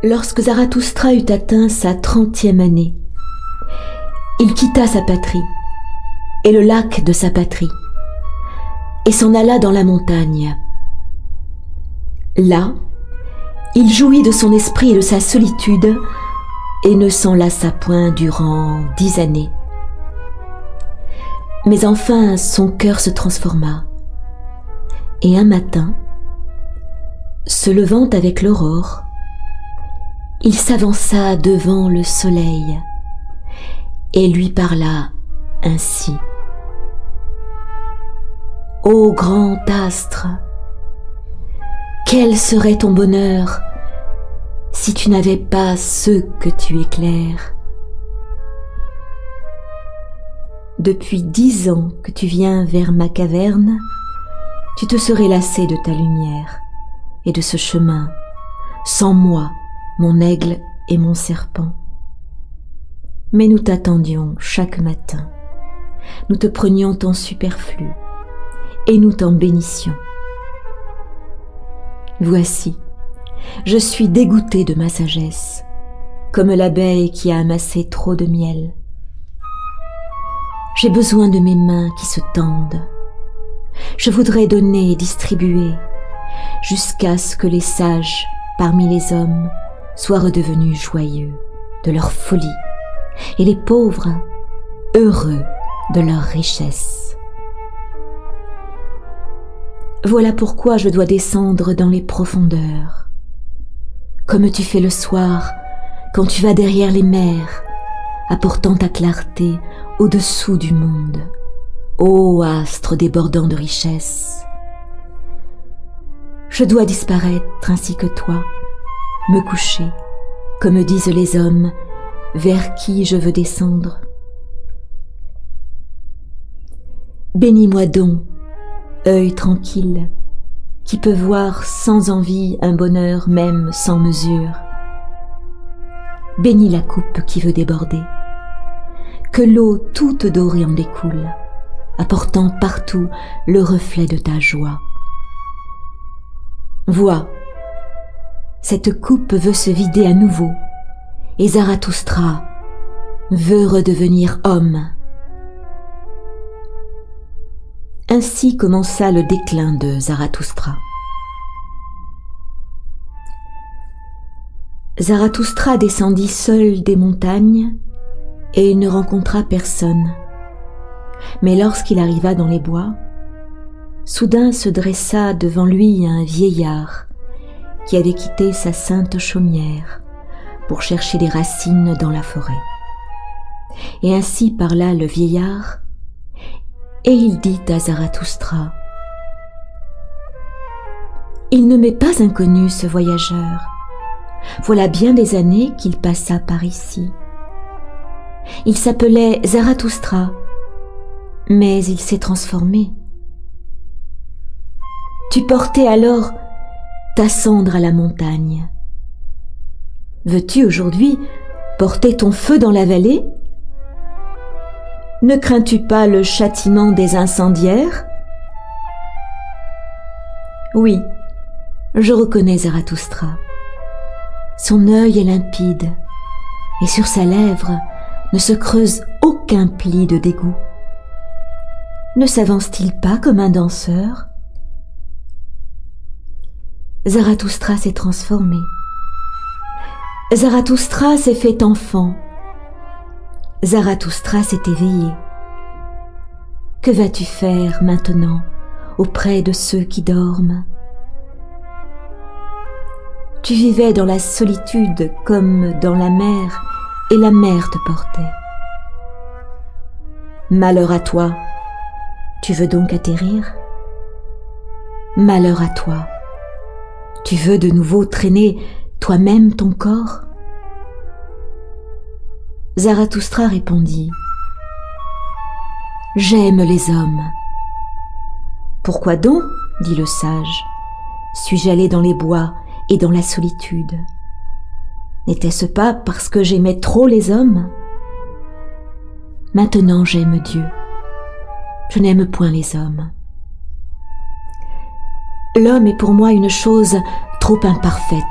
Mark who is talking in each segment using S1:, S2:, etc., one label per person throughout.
S1: Lorsque Zarathustra eut atteint sa 30e année, il quitta sa patrie et le lac de sa patrie et s'en alla dans la montagne. Là, il jouit de son esprit et de sa solitude et ne s'en lassa point durant 10 années. Mais enfin, son cœur se transforma et un matin, se levant avec l'aurore, il s'avança devant le soleil et lui parla ainsi. Ô grand astre, quel serait ton bonheur si tu n'avais pas ceux que tu éclaires? Depuis 10 ans que tu viens vers ma caverne, tu te serais lassé de ta lumière et de ce chemin, sans moi, mon aigle et mon serpent. Mais nous t'attendions chaque matin, nous te prenions ton superflu et nous t'en bénissions. Voici, je suis dégoûtée de ma sagesse, comme l'abeille qui a amassé trop de miel. J'ai besoin de mes mains qui se tendent. Je voudrais donner et distribuer jusqu'à ce que les sages parmi les hommes soient redevenus joyeux de leur folie et les pauvres heureux de leur richesse. Voilà pourquoi je dois descendre dans les profondeurs, comme tu fais le soir quand tu vas derrière les mers, apportant ta clarté au-dessous du monde, ô astre débordant de richesse. Je dois disparaître ainsi que toi, me coucher, comme disent les hommes, vers qui je veux descendre. Bénis-moi donc, œil tranquille, qui peut voir sans envie un bonheur même sans mesure. Bénis la coupe qui veut déborder, que l'eau toute dorée en découle, apportant partout le reflet de ta joie. Vois, cette coupe veut se vider à nouveau, et Zarathustra veut redevenir homme. Ainsi commença le déclin de Zarathustra. Zarathustra descendit seul des montagnes et il ne rencontra personne. Mais lorsqu'il arriva dans les bois, soudain se dressa devant lui un vieillard qui avait quitté sa sainte chaumière pour chercher des racines dans la forêt. Et ainsi parla le vieillard, et il dit à Zarathustra : « Il ne m'est pas inconnu ce voyageur. Voilà bien des années qu'il passa par ici. Il s'appelait Zarathustra, mais il s'est transformé. Tu portais alors ta cendre à la montagne. Veux-tu aujourd'hui porter ton feu dans la vallée? Ne crains-tu pas le châtiment des incendiaires? » Oui, je reconnais Zarathustra. Son œil est limpide, et sur sa lèvre ne se creuse aucun pli de dégoût. Ne s'avance-t-il pas comme un danseur? Zarathustra s'est transformé. Zarathustra s'est fait enfant. Zarathustra s'est éveillé. Que vas-tu faire maintenant auprès de ceux qui dorment? Tu vivais dans la solitude comme dans la mer, et la mer te portait. Malheur à toi, tu veux donc atterrir? Malheur à toi, tu veux de nouveau traîner toi-même ton corps? Zarathustra répondit : « J'aime les hommes. » Pourquoi donc, dit le sage, suis-je allé dans les bois et dans la solitude? N'était-ce pas parce que j'aimais trop les hommes? Maintenant j'aime Dieu. Je n'aime point les hommes. L'homme est pour moi une chose trop imparfaite.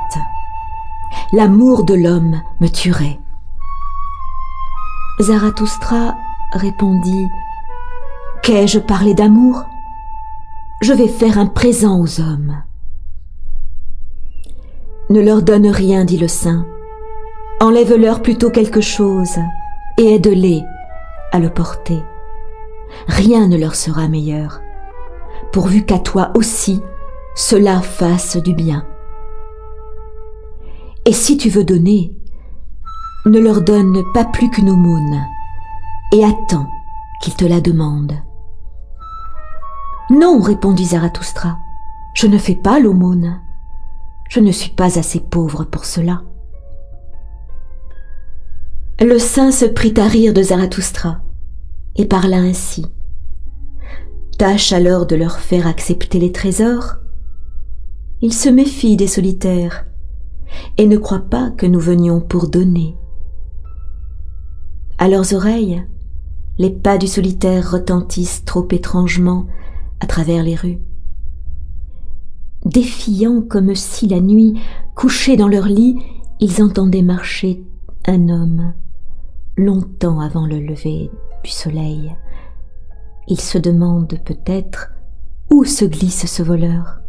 S1: l'amour de l'homme me tuerait. » Zarathustra répondit « Qu'ai-je parlé d'amour ? Je vais faire un présent aux hommes. » « Ne leur donne rien, dit le saint. Enlève-leur plutôt quelque chose et aide-les à le porter. Rien ne leur sera meilleur, pourvu qu'à toi aussi cela fasse du bien. Et si tu veux donner, ne leur donne pas plus qu'une aumône et attends qu'ils te la demandent. « Non, répondit Zarathustra, je ne fais pas l'aumône. Je ne suis pas assez pauvre pour cela. » Le saint se prit à rire de Zarathustra et parla ainsi. « Tâche alors de leur faire accepter les trésors. Ils se méfient des solitaires et ne croient pas que nous venions pour donner. » À leurs oreilles, les pas du solitaire retentissent trop étrangement à travers les rues. Défiant comme si la nuit, couchés dans leur lit, ils entendaient marcher un homme, longtemps avant le lever du soleil. Ils se demandent peut-être où se glisse ce voleur.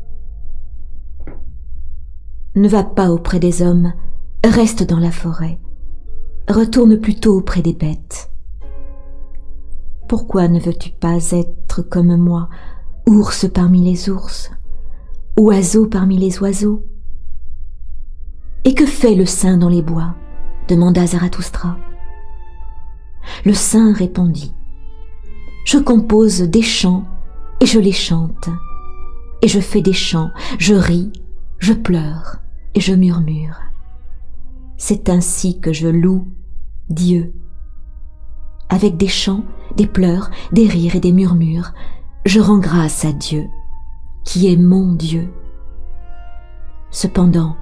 S1: Ne va pas auprès des hommes, reste dans la forêt, retourne plutôt auprès des bêtes. Pourquoi ne veux-tu pas être comme moi, ours parmi les ours, oiseau parmi les oiseaux? Et que fait le saint dans les bois? Demanda Zarathustra. Le saint répondit. Je compose des chants et je les chante, et je fais des chants, je ris, je pleure et je murmure. C'est ainsi que je loue Dieu. Avec des chants, des pleurs, des rires et des murmures, je rends grâce à Dieu, qui est mon Dieu. Cependant,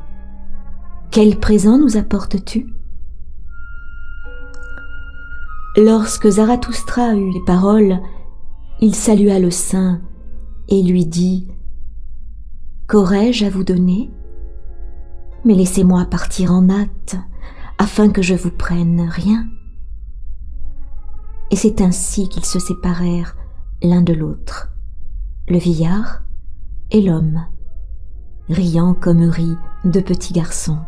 S1: quel présent nous apportes-tu? Lorsque Zarathustra eut les paroles, il salua le saint et lui dit « Qu'aurais-je à vous donner? Mais laissez-moi partir en hâte, afin que je vous prenne rien. » Et c'est ainsi qu'ils se séparèrent l'un de l'autre, le vieillard et l'homme, riant comme rient deux petits garçons.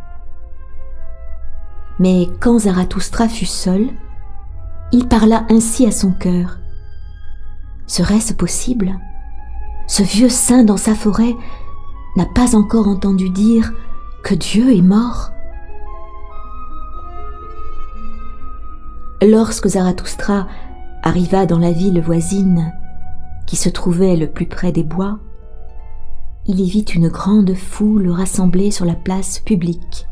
S1: Mais quand Zarathustra fut seul, il parla ainsi à son cœur. Serait-ce possible? Ce vieux saint dans sa forêt n'a pas encore entendu dire que Dieu est mort? Lorsque Zarathustra arriva dans la ville voisine, qui se trouvait le plus près des bois, il y vit une grande foule rassemblée sur la place publique,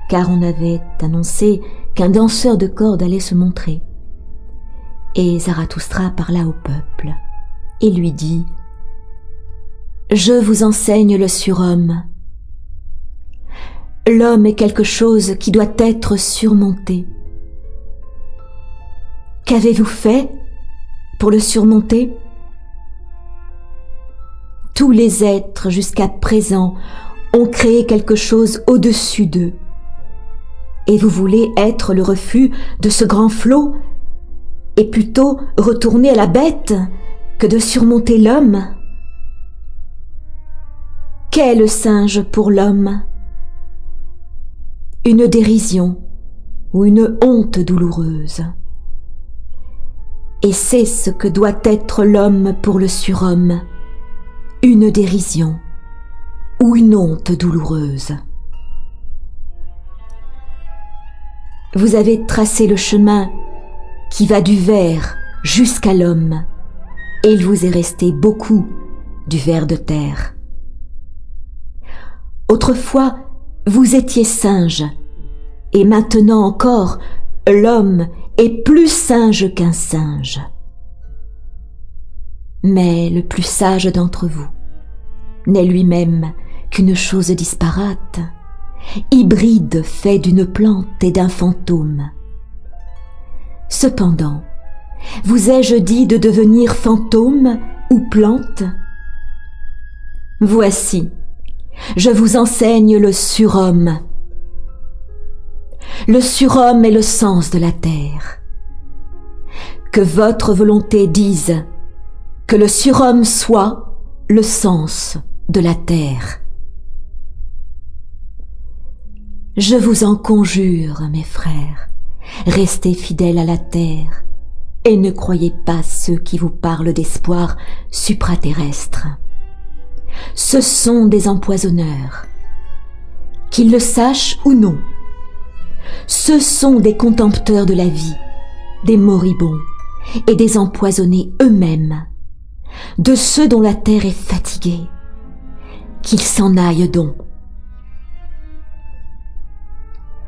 S1: car on avait annoncé qu'un danseur de cordes allait se montrer. Et Zarathustra parla au peuple et lui dit « Je vous enseigne le surhomme. L'homme est quelque chose qui doit être surmonté. Qu'avez-vous fait pour le surmonter? Tous les êtres jusqu'à présent ont créé quelque chose au-dessus d'eux. Et vous voulez être le refus de ce grand flot et plutôt retourner à la bête que de surmonter l'homme? Qu'est le singe pour l'homme? Une dérision ou une honte douloureuse. Et c'est ce que doit être l'homme pour le surhomme, une dérision ou une honte douloureuse. Vous avez tracé le chemin qui va du ver jusqu'à l'homme, et il vous est resté beaucoup du ver de terre. Autrefois, vous étiez singe, et maintenant encore, l'homme est plus singe qu'un singe. Mais le plus sage d'entre vous n'est lui-même qu'une chose disparate, hybride fait d'une plante et d'un fantôme. Cependant, vous ai-je dit de devenir fantôme ou plante? Voici, je vous enseigne le surhomme. le surhomme est le sens de la terre. Que votre volonté dise que le surhomme soit le sens de la terre. Je vous en conjure, mes frères, restez fidèles à la terre et ne croyez pas ceux qui vous parlent d'espoir supraterrestre. Ce sont des empoisonneurs, qu'ils le sachent ou non. Ce sont des contempteurs de la vie, des moribonds et des empoisonnés eux-mêmes, de ceux dont la terre est fatiguée. Qu'ils s'en aillent donc.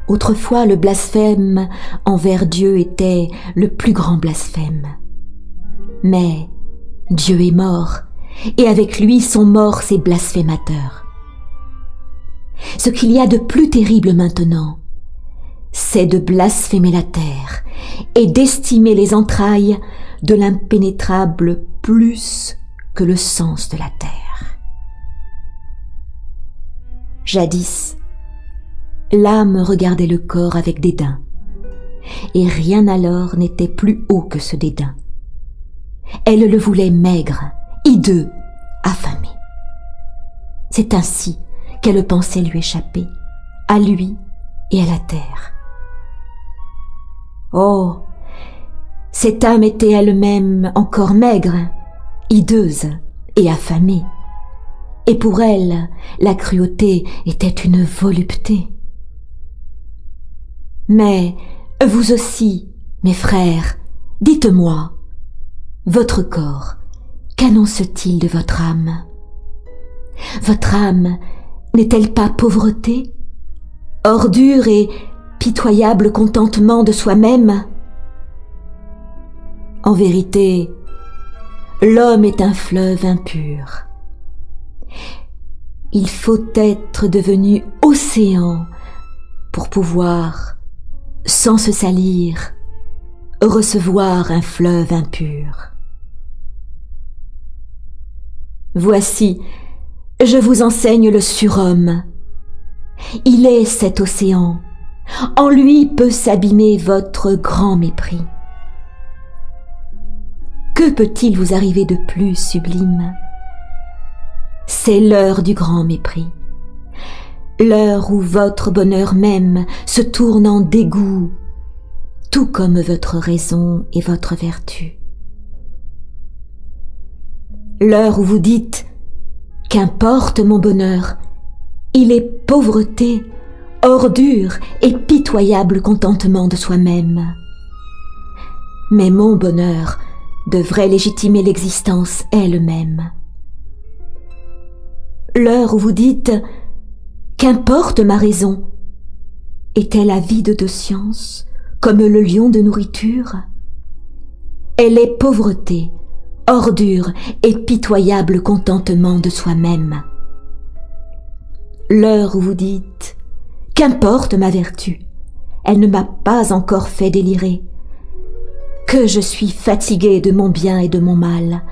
S1: Autrefois, le blasphème envers Dieu était le plus grand blasphème. Mais Dieu est mort, et avec lui sont morts ses blasphémateurs. Ce qu'il y a de plus terrible maintenant, c'est de blasphémer la terre et d'estimer les entrailles de l'impénétrable plus que le sens de la terre. Jadis, l'âme regardait le corps avec dédain, et rien alors n'était plus haut que ce dédain. Elle le voulait maigre, hideux, affamé. C'est ainsi qu'elle pensait lui échapper, à lui et à la terre. Oh, cette âme était elle-même encore maigre, hideuse et affamée, et pour elle, la cruauté était une volupté. Mais vous aussi, mes frères, dites-moi, votre corps, qu'annonce-t-il de votre âme? Votre âme n'est-elle pas pauvreté, ordure et pitoyable contentement de soi-même? En vérité, l'homme est un fleuve impur. Il faut être devenu océan pour pouvoir, sans se salir, recevoir un fleuve impur. Voici, je vous enseigne le surhomme. Il est cet océan. En lui peut s'abîmer votre grand mépris. Que peut-il vous arriver de plus sublime? C'est l'heure du grand mépris. L'heure où votre bonheur même se tourne en dégoût, tout comme votre raison et votre vertu. L'heure où vous dites « Qu'importe mon bonheur, il est pauvreté, ordure et pitoyable contentement de soi-même. Mais mon bonheur devrait légitimer l'existence elle-même. » L'heure où vous dites « Qu'importe ma raison, est-elle avide de science, comme le lion de nourriture? Elle est pauvreté, ordure et pitoyable contentement de soi-même. L'heure où vous dites « Qu'importe ma vertu, elle ne m'a pas encore fait délirer. Que je suis fatigué de mon bien et de mon mal.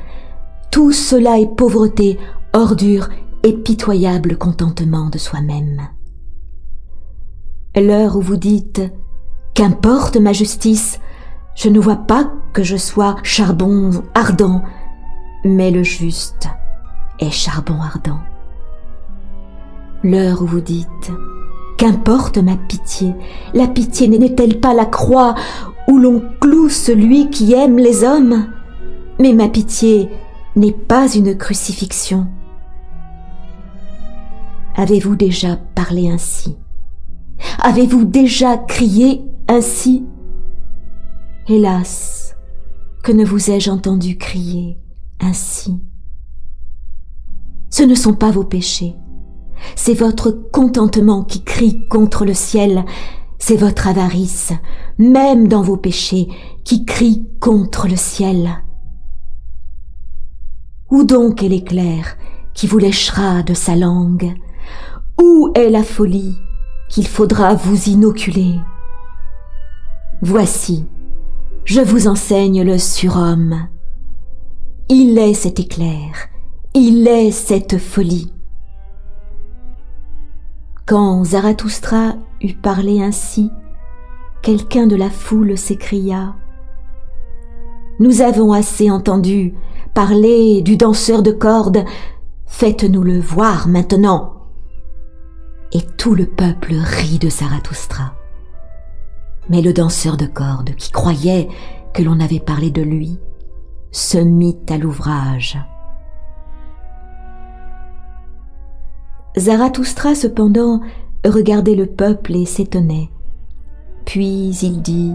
S1: Tout cela est pauvreté, ordure et pitoyable contentement de soi-même. » L'heure où vous dites « Qu'importe ma justice, je ne vois pas que je sois charbon ardent, mais le juste est charbon ardent. » L'heure où vous dites « Qu'importe ma pitié, la pitié n'est-elle pas la croix où l'on cloue celui qui aime les hommes? Mais ma pitié n'est pas une crucifixion. » Avez-vous déjà parlé ainsi? Avez-vous déjà crié ainsi? Hélas, que ne vous ai-je entendu crier ainsi? Ce ne sont pas vos péchés, c'est votre contentement qui crie contre le ciel, c'est votre avarice, même dans vos péchés, qui crie contre le ciel. Où donc est l'éclair qui vous léchera de sa langue? Où est la folie qu'il faudra vous inoculer? Voici, je vous enseigne le surhomme. Il est cet éclair, il est cette folie. Quand Zarathustra eut parlé ainsi, quelqu'un de la foule s'écria : « Nous avons assez entendu parler du danseur de cordes, faites-nous-le voir maintenant !» Et tout le peuple rit de Zarathustra. Mais le danseur de cordes, qui croyait que l'on avait parlé de lui, se mit à l'ouvrage. Zarathustra, cependant, regardait le peuple et s'étonnait. Puis il dit :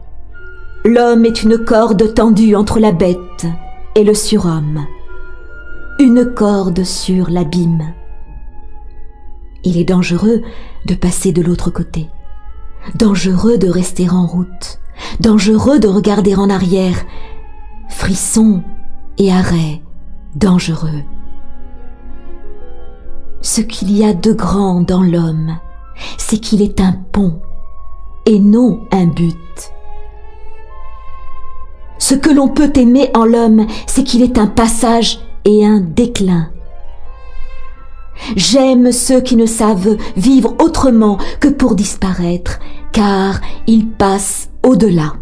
S1: « L'homme est une corde tendue entre la bête et le surhomme, une corde sur l'abîme. Il est dangereux de passer de l'autre côté, dangereux de rester en route, dangereux de regarder en arrière, frisson et arrêt dangereux. Ce qu'il y a de grand dans l'homme, c'est qu'il est un pont et non un but. Ce que l'on peut aimer en l'homme, c'est qu'il est un passage et un déclin. J'aime ceux qui ne savent vivre autrement que pour disparaître, car ils passent au-delà.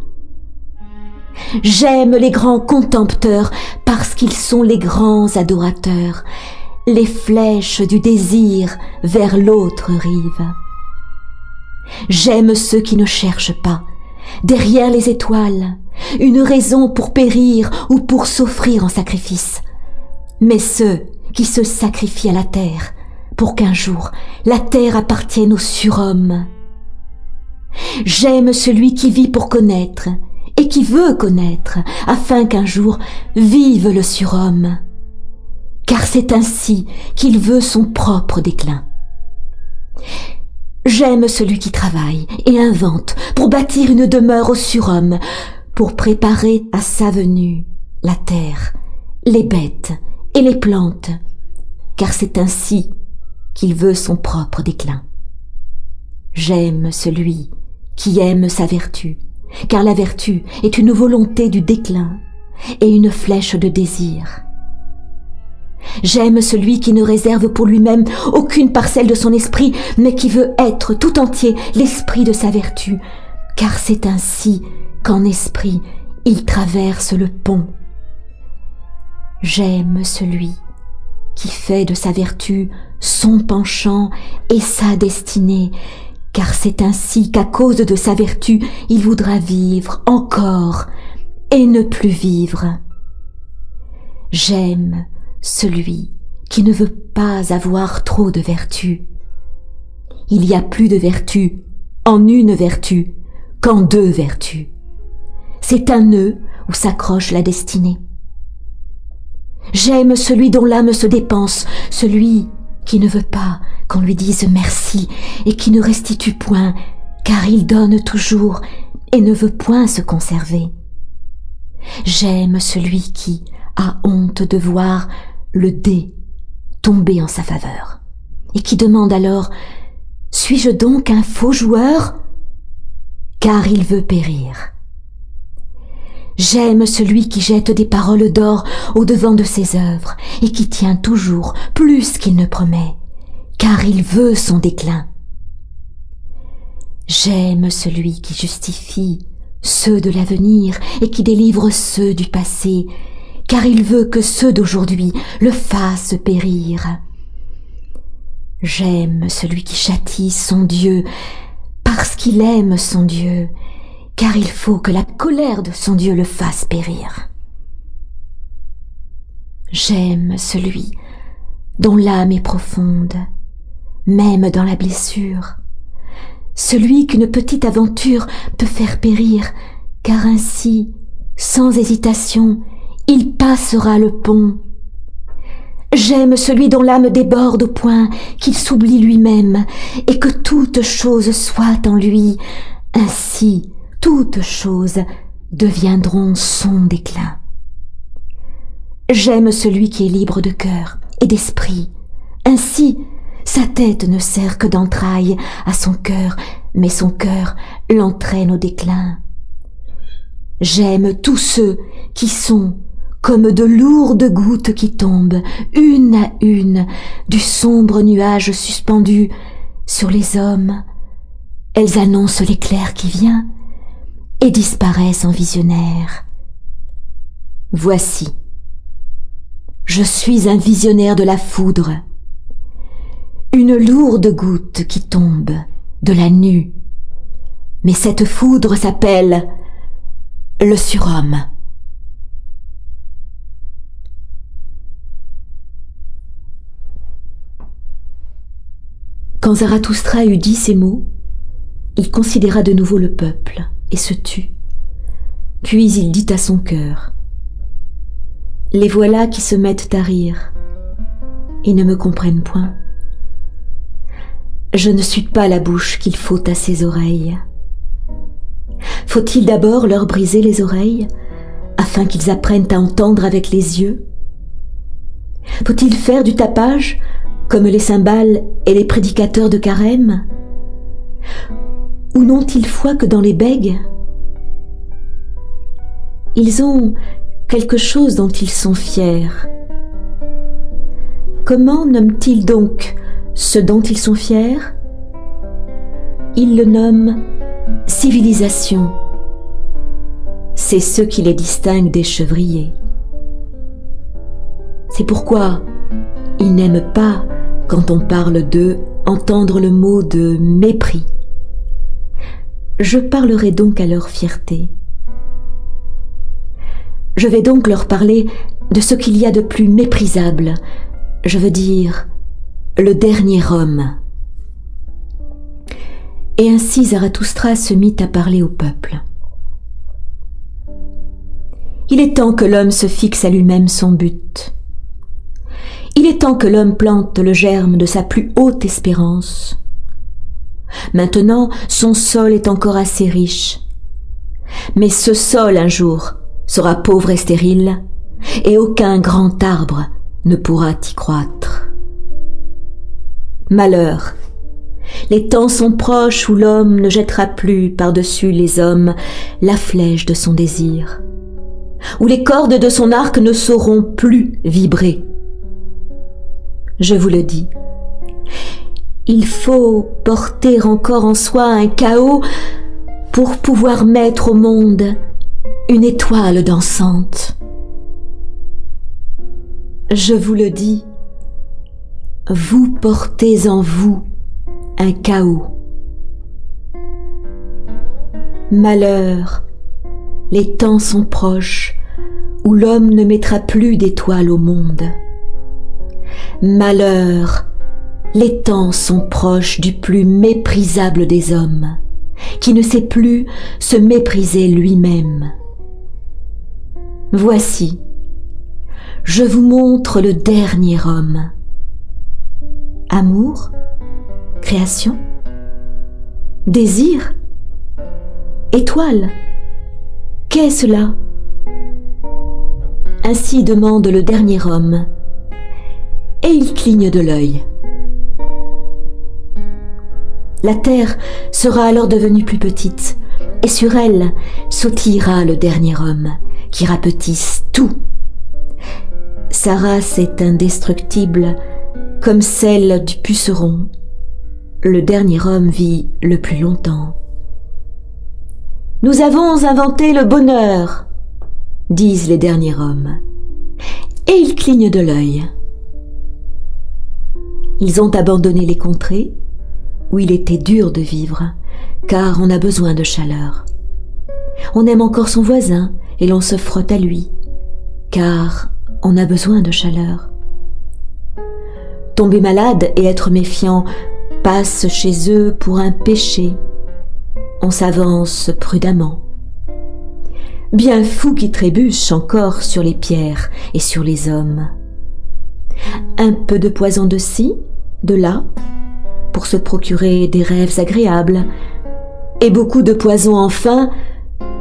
S1: J'aime les grands contempteurs parce qu'ils sont les grands adorateurs, les flèches du désir vers l'autre rive. J'aime ceux qui ne cherchent pas, derrière les étoiles, une raison pour périr ou pour s'offrir en sacrifice, mais ceux qui se sacrifient à la terre pour qu'un jour la terre appartienne au surhomme. J'aime celui qui vit pour connaître et qui veut connaître afin qu'un jour vive le surhomme, car c'est ainsi qu'il veut son propre déclin. J'aime celui qui travaille et invente pour bâtir une demeure au surhomme, pour préparer à sa venue la terre, les bêtes et les plantes, car c'est ainsi qu'il veut son propre déclin. J'aime celui qui aime sa vertu, car la vertu est une volonté du déclin et une flèche de désir. J'aime celui qui ne réserve pour lui-même aucune parcelle de son esprit, mais qui veut être tout entier l'esprit de sa vertu, car c'est ainsi qu'en esprit il traverse le pont. J'aime celui qui fait de sa vertu son penchant et sa destinée, car c'est ainsi qu'à cause de sa vertu il voudra vivre encore et ne plus vivre. J'aime celui qui ne veut pas avoir trop de vertu. Il y a plus de vertu en une vertu qu'en deux vertus. C'est un nœud où s'accroche la destinée. J'aime celui dont l'âme se dépense, celui qui ne veut pas qu'on lui dise merci et qui ne restitue point, car il donne toujours et ne veut point se conserver. J'aime celui qui a honte de voir le dé tomber en sa faveur et qui demande alors : suis-je donc un faux joueur ? Car il veut périr. J'aime celui qui jette des paroles d'or au-devant de ses œuvres et qui tient toujours plus qu'il ne promet, car il veut son déclin. J'aime celui qui justifie ceux de l'avenir et qui délivre ceux du passé, car il veut que ceux d'aujourd'hui le fassent périr. J'aime celui qui châtie son Dieu parce qu'il aime son Dieu, car il faut que la colère de son Dieu le fasse périr. J'aime celui dont l'âme est profonde, même dans la blessure, celui qu'une petite aventure peut faire périr, car ainsi, sans hésitation, il passera le pont. J'aime celui dont l'âme déborde au point qu'il s'oublie lui-même et que toute chose soit en lui. Ainsi, toutes choses deviendront son déclin. J'aime celui qui est libre de cœur et d'esprit. Ainsi, sa tête ne sert que d'entraille à son cœur, mais son cœur l'entraîne au déclin. J'aime tous ceux qui sont comme de lourdes gouttes qui tombent, une à une, du sombre nuage suspendu sur les hommes, elles annoncent l'éclair qui vient et disparaissent en visionnaire. Voici, je suis un visionnaire de la foudre, une lourde goutte qui tombe de la nue, mais cette foudre s'appelle le surhomme. Quand Zarathustra eut dit ces mots, il considéra de nouveau le peuple et se tut. Puis il dit à son cœur : les voilà qui se mettent à rire et ne me comprennent point. Je ne suis pas la bouche qu'il faut à ces oreilles. Faut-il d'abord leur briser les oreilles afin qu'ils apprennent à entendre avec les yeux ? Faut-il faire du tapage comme les cymbales et les prédicateurs de carême ? Ou n'ont-ils foi que dans les bègues ? Ils ont quelque chose dont ils sont fiers. Comment nomment-ils donc ce dont ils sont fiers ? Ils le nomment civilisation. C'est ce qui les distingue des chevriers. C'est pourquoi ils n'aiment pas, quand on parle d'eux, entendre le mot de mépris. Je parlerai donc à leur fierté. Je vais donc leur parler de ce qu'il y a de plus méprisable, je veux dire, le dernier homme. Et ainsi Zarathustra se mit à parler au peuple. Il est temps que l'homme se fixe à lui-même son but. Il est temps que l'homme plante le germe de sa plus haute espérance. Maintenant, son sol est encore assez riche. Mais ce sol, un jour, sera pauvre et stérile, et aucun grand arbre ne pourra y croître. Malheur, les temps sont proches où l'homme ne jettera plus par-dessus les hommes la flèche de son désir, où les cordes de son arc ne sauront plus vibrer. Je vous le dis, il faut porter encore en soi un chaos pour pouvoir mettre au monde une étoile dansante. Je vous le dis, vous portez en vous un chaos. Malheur, les temps sont proches où l'homme ne mettra plus d'étoiles au monde. Malheur, les temps sont proches du plus méprisable des hommes, qui ne sait plus se mépriser lui-même. Voici, je vous montre le dernier homme. Amour, création, désir, étoile, qu'est-ce là ? Ainsi demande le dernier homme, et il cligne de l'œil. La terre sera alors devenue plus petite, et sur elle sautillera le dernier homme, qui rapetisse tout. Sa race est indestructible, comme celle du puceron. Le dernier homme vit le plus longtemps. Nous avons inventé le bonheur, disent les derniers hommes, et ils clignent de l'œil. Ils ont abandonné les contrées où il était dur de vivre, car on a besoin de chaleur. On aime encore son voisin et l'on se frotte à lui, car on a besoin de chaleur. Tomber malade et être méfiant passe chez eux pour un péché. On s'avance prudemment. Bien fou qui trébuche encore sur les pierres et sur les hommes. Un peu de poison de ci, de là, pour se procurer des rêves agréables, et beaucoup de poison enfin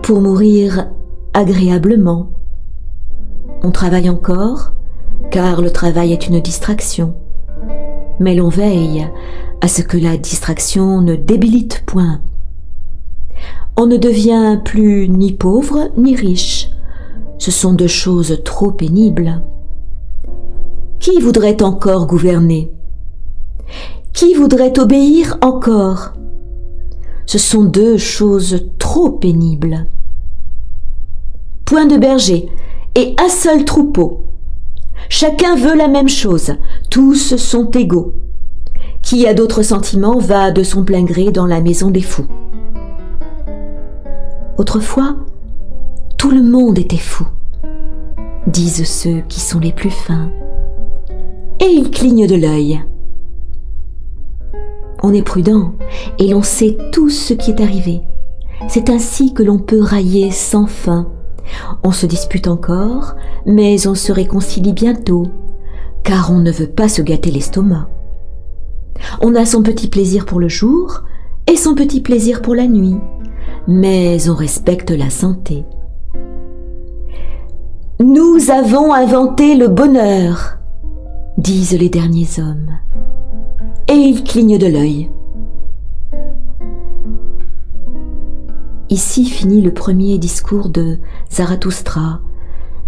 S1: pour mourir agréablement. On travaille encore, car le travail est une distraction, mais l'on veille à ce que la distraction ne débilite point. On ne devient plus ni pauvre ni riche, ce sont deux choses trop pénibles. Qui voudrait encore gouverner ? Qui voudrait obéir encore ? ce sont deux choses trop pénibles. Point de berger et un seul troupeau. Chacun veut la même chose, tous sont égaux. Qui a d'autres sentiments va de son plein gré dans la maison des fous. Autrefois, tout le monde était fou, disent ceux qui sont les plus fins, et ils clignent de l'œil. On est prudent et l'on sait tout ce qui est arrivé. C'est ainsi que l'on peut railler sans fin. On se dispute encore, mais on se réconcilie bientôt, car on ne veut pas se gâter l'estomac. On a son petit plaisir pour le jour et son petit plaisir pour la nuit, mais on respecte la santé. Nous avons inventé le bonheur, disent les derniers hommes, et ils clignent de l'œil. Ici finit le premier discours de Zarathustra,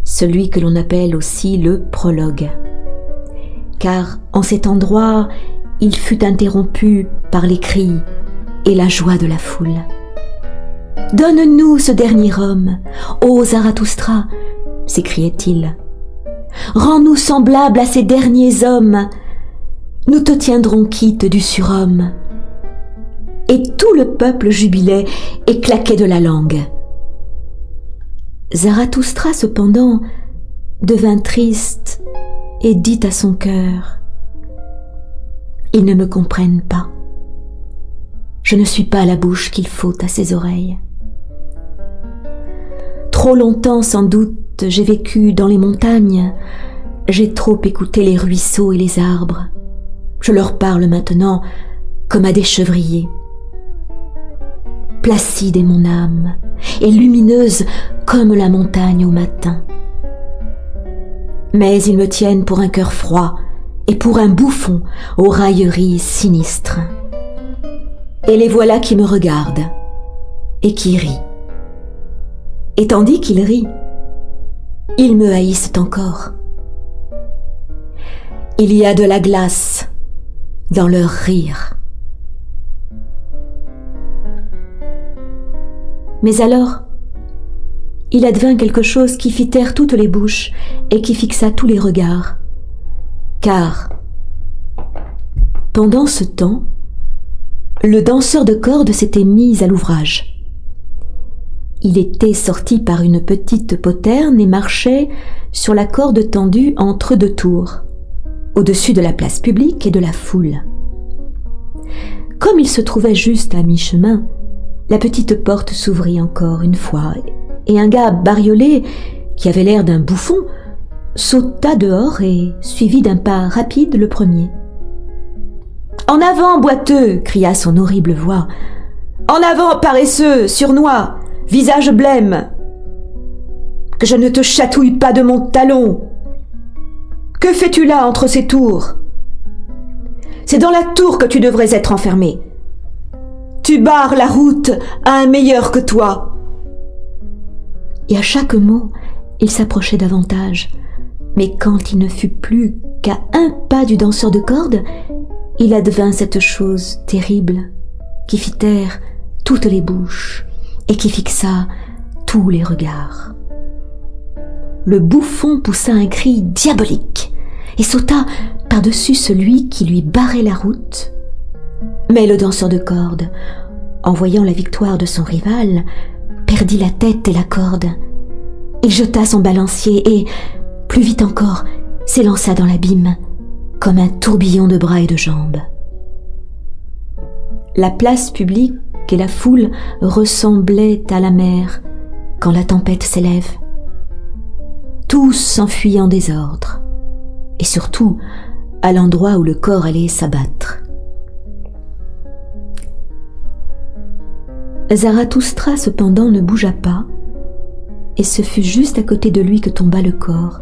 S1: celui que l'on appelle aussi le prologue. Car en cet endroit, il fut interrompu par les cris et la joie de la foule. « Donne-nous ce dernier homme, ô Zarathustra !» s'écriait-il. « Rends-nous semblables à ces derniers hommes, nous te tiendrons quitte du surhomme. » Et tout le peuple jubilait et claquait de la langue. Zarathustra, cependant, devint triste et dit à son cœur : « Ils ne me comprennent pas. Je ne suis pas la bouche qu'il faut à ses oreilles. Trop longtemps, sans doute, j'ai vécu dans les montagnes. J'ai trop écouté les ruisseaux et les arbres. Je leur parle maintenant comme à des chevriers. Placide est mon âme, et lumineuse comme la montagne au matin. Mais ils me tiennent pour un cœur froid et pour un bouffon aux railleries sinistres. Et les voilà qui me regardent et qui rient. Et tandis qu'ils rient, ils me haïssent encore. Il y a de la glace dans leur rire. Mais alors, il advint quelque chose qui fit taire toutes les bouches et qui fixa tous les regards. Car, pendant ce temps, le danseur de corde s'était mis à l'ouvrage. Il était sorti par une petite poterne et marchait sur la corde tendue entre deux tours, au-dessus de la place publique et de la foule. Comme il se trouvait juste à mi-chemin, la petite porte s'ouvrit encore une fois, et un gars bariolé, qui avait l'air d'un bouffon, sauta dehors et suivit d'un pas rapide le premier. « En avant, boiteux !» cria son horrible voix. « En avant, paresseux, surnois, visage blême ! Que je ne te chatouille pas de mon talon ! Que fais-tu là entre ces tours ? C'est dans la tour que tu devrais être enfermé. Tu barres la route à un meilleur que toi. » Et à chaque mot, il s'approchait davantage. Mais quand il ne fut plus qu'à un pas du danseur de corde, il advint cette chose terrible qui fit taire toutes les bouches et qui fixa tous les regards. Le bouffon poussa un cri diabolique et sauta par-dessus celui qui lui barrait la route. Mais le danseur de corde, en voyant la victoire de son rival, perdit la tête et la corde. Il jeta son balancier et, plus vite encore, s'élança dans l'abîme, comme un tourbillon de bras et de jambes. La place publique et la foule ressemblaient à la mer quand la tempête s'élève. Tous s'enfuyaient en désordre, et surtout à l'endroit où le corps allait s'abattre. Zarathustra cependant ne bougea pas, et ce fut juste à côté de lui que tomba le corps,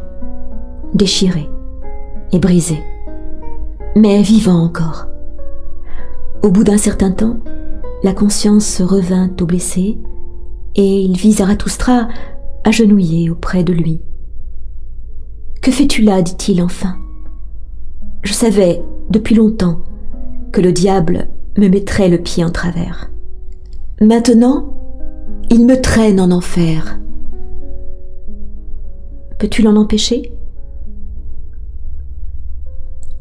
S1: déchiré et brisé, mais vivant encore. Au bout d'un certain temps, la conscience revint au blessé, et il vit Zarathustra agenouillé auprès de lui. « Que fais-tu là » dit-il enfin. « Je savais, depuis longtemps, que le diable me mettrait le pied en travers. » Maintenant, il me traîne en enfer. Peux-tu l'en empêcher ?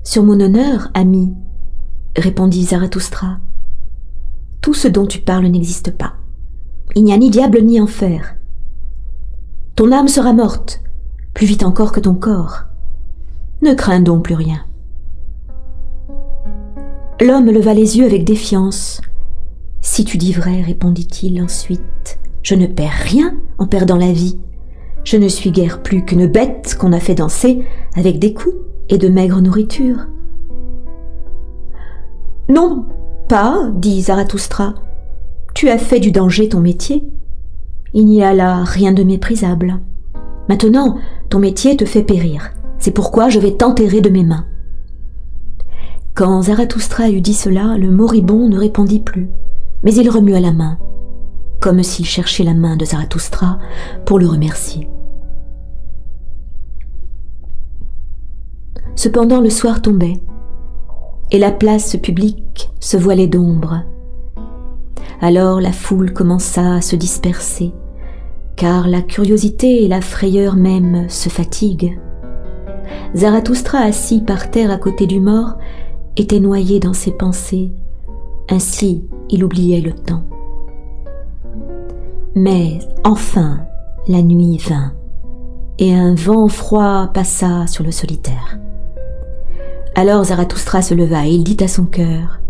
S1: Sur mon honneur, ami, répondit Zarathustra, tout ce dont tu parles n'existe pas. Il n'y a ni diable ni enfer. Ton âme sera morte, plus vite encore que ton corps. Ne crains donc plus rien. L'homme leva les yeux avec défiance. Si tu dis vrai, répondit-il ensuite, je ne perds rien en perdant la vie. Je ne suis guère plus qu'une bête qu'on a fait danser avec des coups et de maigre nourriture. Non, pas, dit Zarathustra. Tu as fait du danger ton métier. Il n'y a là rien de méprisable. Maintenant, ton métier te fait périr. C'est pourquoi je vais t'enterrer de mes mains. Quand Zarathustra eut dit cela, le moribond ne répondit plus, mais il remua la main, comme s'il cherchait la main de Zarathustra pour le remercier. Cependant, le soir tombait, et la place publique se voilait d'ombre. Alors la foule commença à se disperser, car la curiosité et la frayeur même se fatiguent. Zarathustra, assis par terre à côté du mort, était noyé dans ses pensées. Ainsi, il oubliait le temps. Mais enfin, la nuit vint, et un vent froid passa sur le solitaire. Alors Zarathustra se leva et il dit à son cœur :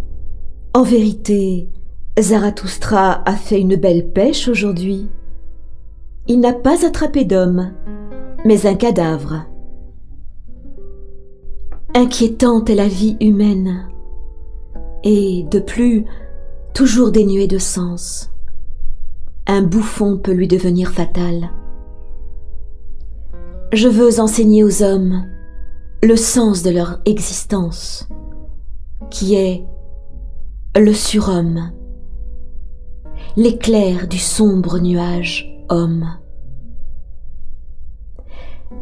S1: « En vérité, Zarathustra a fait une belle pêche aujourd'hui. Il n'a pas attrapé d'homme, mais un cadavre. Inquiétante est la vie humaine, et de plus, toujours dénuée de sens. Un bouffon peut lui devenir fatal. Je veux enseigner aux hommes le sens de leur existence, qui est le surhomme, l'éclair du sombre nuage homme.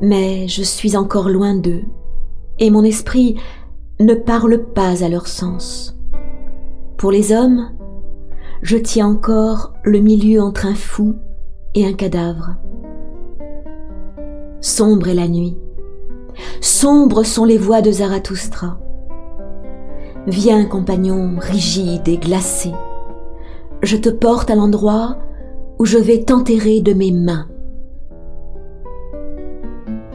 S1: Mais je suis encore loin d'eux, et mon esprit ne parle pas à leur sens. Pour les hommes, je tiens encore le milieu entre un fou et un cadavre. Sombre est la nuit, sombres sont les voix de Zarathustra. Viens, compagnon rigide et glacé, je te porte à l'endroit où je vais t'enterrer de mes mains.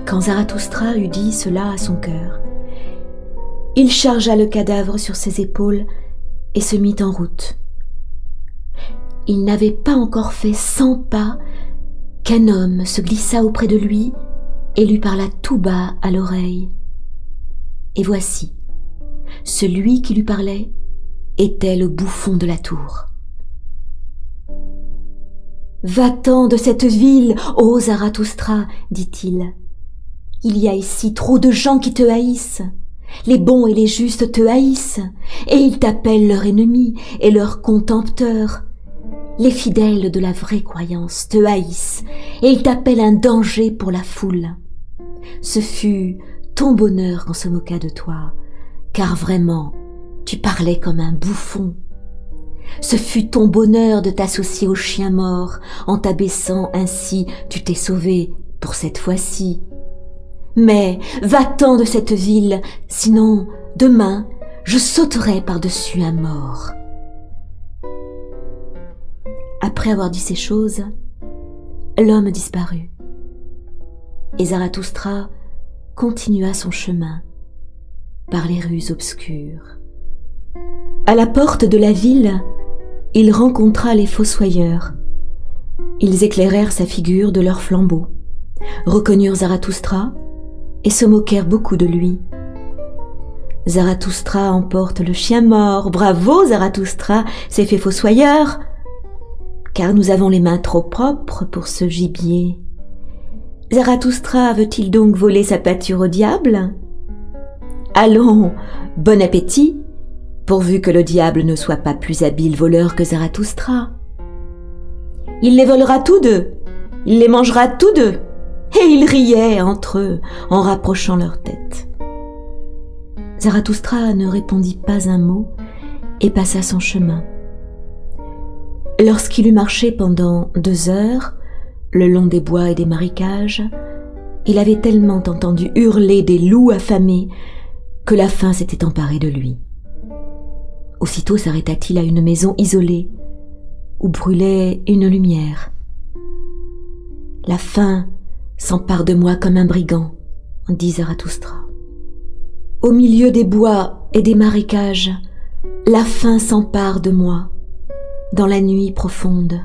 S1: Quand Zarathustra eut dit cela à son cœur, il chargea le cadavre sur ses épaules et se mit en route. Il n'avait pas encore fait 100 pas qu'un homme se glissa auprès de lui et lui parla tout bas à l'oreille. Et voici, celui qui lui parlait était le bouffon de la tour. « Va-t'en de cette ville, ô Zarathustra, dit-il. Il y a ici trop de gens qui te haïssent. Les bons et les justes te haïssent, et ils t'appellent leur ennemi et leur contempteur. Les fidèles de la vraie croyance te haïssent, et ils t'appellent un danger pour la foule. Ce fut ton bonheur qu'on se moqua de toi, car vraiment, tu parlais comme un bouffon. Ce fut ton bonheur de t'associer aux chiens morts, en t'abaissant ainsi, tu t'es sauvé pour cette fois-ci. Mais va-t'en de cette ville, sinon, demain, je sauterai par-dessus un mort. » Après avoir dit ces choses, l'homme disparut, et Zarathustra continua son chemin par les rues obscures. À la porte de la ville, il rencontra les fossoyeurs. Ils éclairèrent sa figure de leurs flambeaux, reconnurent Zarathustra et se moquèrent beaucoup de lui. « Zarathustra emporte le chien mort, bravo Zarathustra, s'est fait fossoyeur, car nous avons les mains trop propres pour ce gibier. Zarathustra veut-il donc voler sa pâture au diable ? Allons, bon appétit, pourvu que le diable ne soit pas plus habile voleur que Zarathustra. Il les volera tous deux, il les mangera tous deux. » Et ils riaient entre eux en rapprochant leurs têtes. Zarathustra ne répondit pas un mot et passa son chemin. Lorsqu'il eut marché pendant 2 heures, le long des bois et des marécages, il avait tellement entendu hurler des loups affamés que la faim s'était emparée de lui. Aussitôt s'arrêta-t-il à une maison isolée où brûlait une lumière. « La faim s'empare de moi comme un brigand », dit Zarathustra. « Au milieu des bois et des marécages, la faim s'empare de moi, dans la nuit profonde.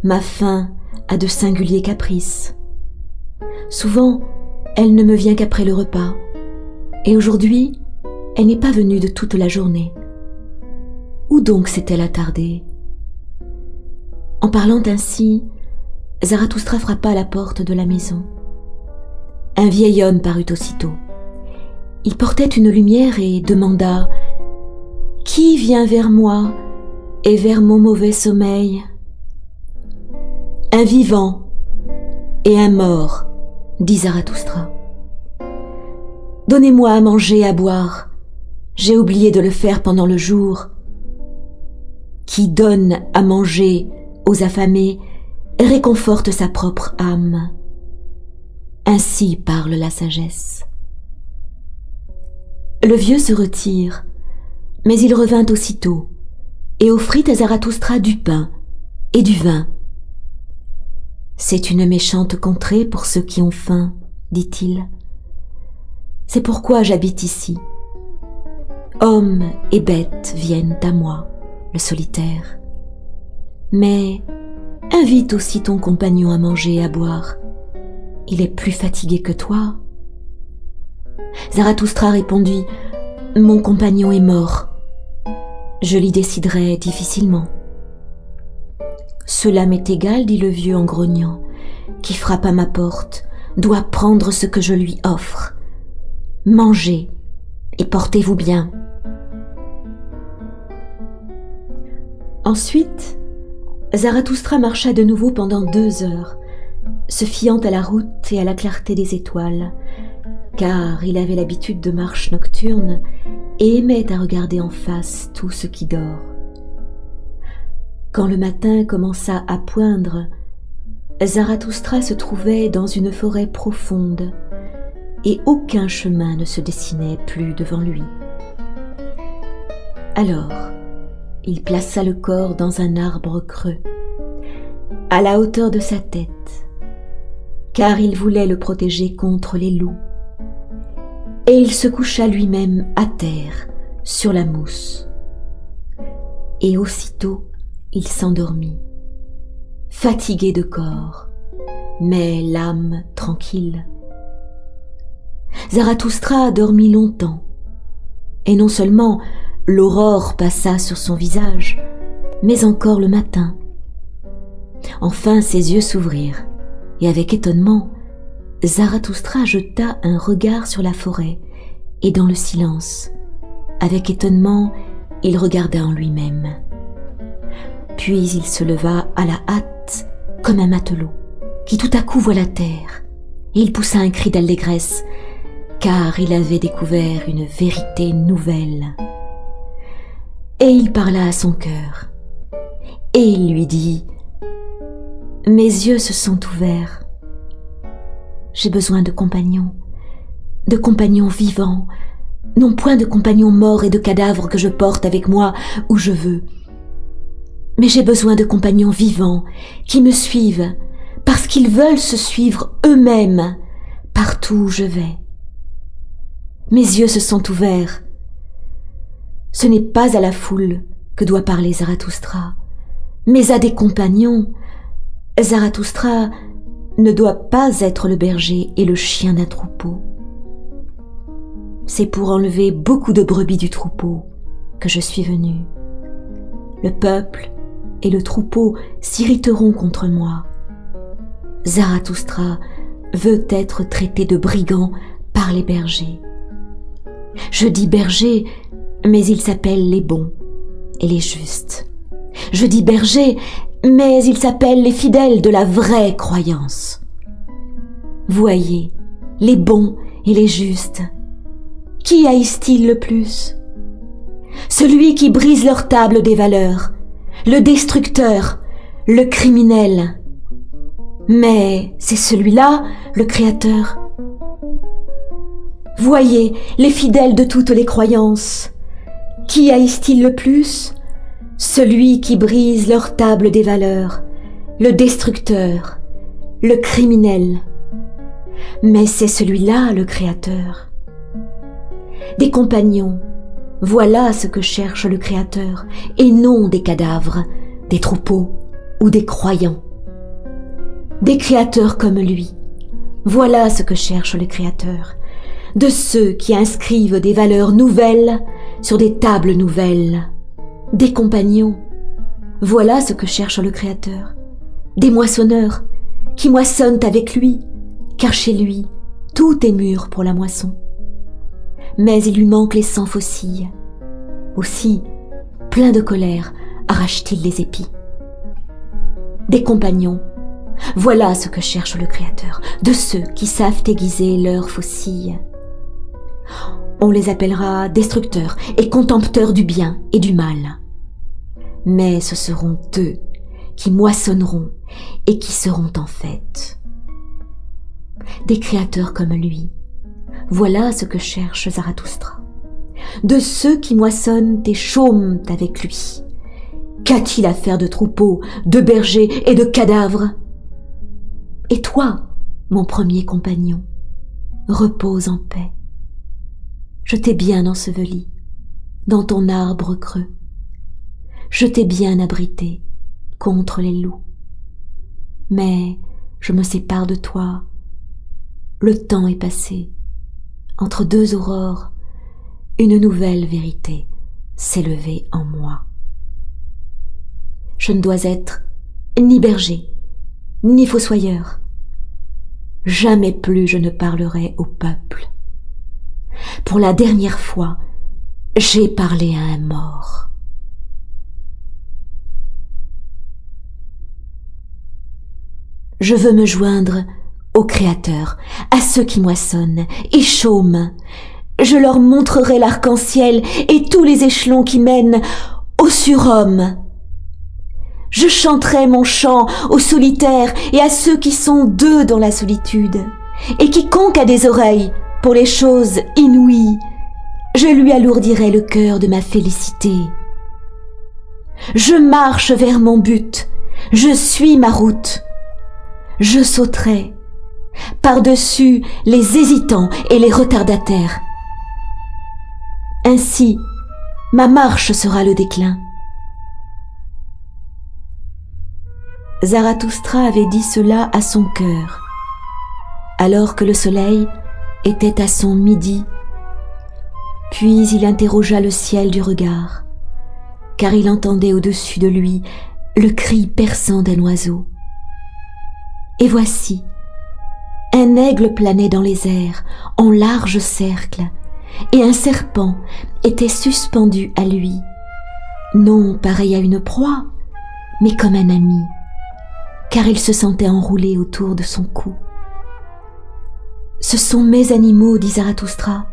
S1: Ma faim a de singuliers caprices. Souvent, elle ne me vient qu'après le repas, et aujourd'hui, elle n'est pas venue de toute la journée. Où donc s'est-elle attardée ?» En parlant ainsi, Zarathustra frappa à la porte de la maison. Un vieil homme parut aussitôt. Il portait une lumière et demanda « Qui vient vers moi et vers mon mauvais sommeil ?»« Un vivant et un mort, » dit Zarathustra. « Donnez-moi à manger et à boire. J'ai oublié de le faire pendant le jour. Qui donne à manger aux affamés réconforte sa propre âme. Ainsi parle la sagesse. » Le vieux se retire, mais il revint aussitôt et offrit à Zarathustra du pain et du vin. « C'est une méchante contrée pour ceux qui ont faim, dit-il. C'est pourquoi j'habite ici. Hommes et bêtes viennent à moi, le solitaire. Mais invite aussi ton compagnon à manger et à boire. Il est plus fatigué que toi. » Zarathustra répondit « Mon compagnon est mort. Je l'y déciderai difficilement. » « Cela m'est égal, dit le vieux en grognant. Qui frappe à ma porte doit prendre ce que je lui offre. Mangez et portez-vous bien. » Ensuite, Zarathustra marcha de nouveau pendant 2 heures, se fiant à la route et à la clarté des étoiles, car il avait l'habitude de marches nocturnes et aimait à regarder en face tout ce qui dort. Quand le matin commença à poindre, Zarathustra se trouvait dans une forêt profonde et aucun chemin ne se dessinait plus devant lui. Alors, il plaça le corps dans un arbre creux, à la hauteur de sa tête, car il voulait le protéger contre les loups, et il se coucha lui-même à terre, sur la mousse. Et aussitôt, il s'endormit, fatigué de corps, mais l'âme tranquille. Zarathustra dormit longtemps, et non seulement l'aurore passa sur son visage, mais encore le matin. Enfin ses yeux s'ouvrirent, et avec étonnement, Zarathustra jeta un regard sur la forêt, et dans le silence, avec étonnement, il regarda en lui-même. Puis il se leva à la hâte, comme un matelot, qui tout à coup voit la terre, et il poussa un cri d'allégresse, car il avait découvert une vérité nouvelle. Et il parla à son cœur, et il lui dit « Mes yeux se sont ouverts. J'ai besoin de compagnons vivants, non point de compagnons morts et de cadavres que je porte avec moi où je veux. Mais j'ai besoin de compagnons vivants qui me suivent parce qu'ils veulent se suivre eux-mêmes partout où je vais. Mes yeux se sont ouverts. Ce n'est pas à la foule que doit parler Zarathustra, mais à des compagnons. Zarathustra ne doit pas être le berger et le chien d'un troupeau. C'est pour enlever beaucoup de brebis du troupeau que je suis venu. Le peuple et le troupeau s'irriteront contre moi. Zarathustra veut être traité de brigand par les bergers. Je dis bergers, mais ils s'appellent les bons et les justes. Je dis bergers, mais ils s'appellent les fidèles de la vraie croyance. Voyez, les bons et les justes, qui haïssent-ils le plus ? Celui qui brise leur table des valeurs, le destructeur, le criminel. Mais c'est celui-là, le Créateur. Voyez les fidèles de toutes les croyances. Qui haïssent-ils le plus? Celui qui brise leur table des valeurs, le destructeur, le criminel. Mais c'est celui-là, le Créateur. Des compagnons, voilà ce que cherche le Créateur, et non des cadavres, des troupeaux ou des croyants. Des créateurs comme lui, voilà ce que cherche le Créateur, de ceux qui inscrivent des valeurs nouvelles sur des tables nouvelles. Des compagnons, voilà ce que cherche le Créateur, des moissonneurs qui moissonnent avec lui, car chez lui, tout est mûr pour la moisson. Mais il lui manque les 100 faucilles. Aussi, plein de colère, arrache-t-il les épis. Des compagnons, voilà ce que cherche le Créateur, de ceux qui savent aiguiser leurs faucilles. On les appellera destructeurs et contempteurs du bien et du mal. Mais ce seront eux qui moissonneront et qui seront en fête. Des créateurs comme lui, voilà ce que cherche Zarathustra. De ceux qui moissonnent et chôment avec lui. Qu'a-t-il à faire de troupeaux, de bergers et de cadavres? Et toi, mon premier compagnon, repose en paix. Je t'ai bien enseveli dans ton arbre creux. Je t'ai bien abrité contre les loups. Mais je me sépare de toi. Le temps est passé. Entre deux aurores, une nouvelle vérité s'est levée en moi. Je ne dois être ni berger, ni fossoyeur. Jamais plus je ne parlerai au peuple. Pour la dernière fois, j'ai parlé à un mort. Je veux me joindre au Créateur, à ceux qui moissonnent et chôment. Je leur montrerai l'arc-en-ciel et tous les échelons qui mènent au surhomme. Je chanterai mon chant aux solitaires et à ceux qui sont deux dans la solitude. Et quiconque a des oreilles pour les choses inouïes, je lui alourdirai le cœur de ma félicité. Je marche vers mon but, je suis ma route. Je sauterai par-dessus les hésitants et les retardataires. Ainsi, ma marche sera le déclin. Zarathustra avait dit cela à son cœur, alors que le soleil était à son midi. Puis il interrogea le ciel du regard, car il entendait au-dessus de lui le cri perçant d'un oiseau. Et voici, un aigle planait dans les airs en large cercle, et un serpent était suspendu à lui, non pareil à une proie, mais comme un ami, car il se sentait enroulé autour de son cou. « Ce sont mes animaux, dit Zarathustra,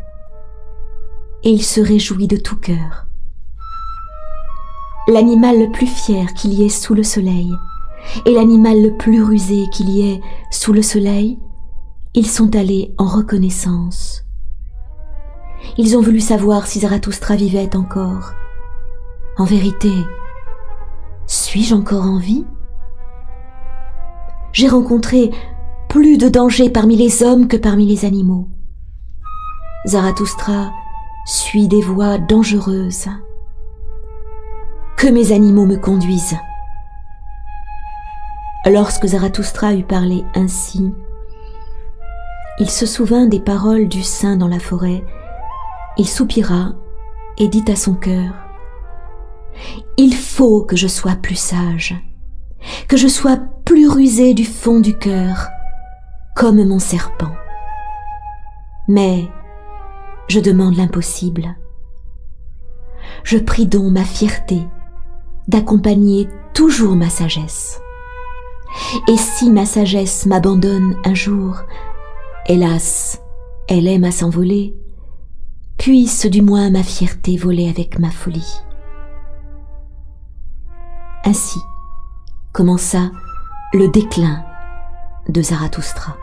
S1: et il se réjouit de tout cœur. L'animal le plus fier qu'il y ait sous le soleil, et l'animal le plus rusé qu'il y ait sous le soleil, ils sont allés en reconnaissance. Ils ont voulu savoir si Zarathustra vivait encore. En vérité, suis-je encore en vie? J'ai rencontré plus de danger parmi les hommes que parmi les animaux. Zarathustra suit des voies dangereuses. Que mes animaux me conduisent. Lorsque Zarathustra eut parlé ainsi, il se souvint des paroles du saint dans la forêt. Il soupira et dit à son cœur: « Il faut que je sois plus sage, que je sois plus rusé du fond du cœur, comme mon serpent. Mais je demande l'impossible. Je prie donc ma fierté d'accompagner toujours ma sagesse. Et si ma sagesse m'abandonne un jour, hélas, elle aime à s'envoler, puisse du moins ma fierté voler avec ma folie. » Ainsi commença le déclin de Zarathustra.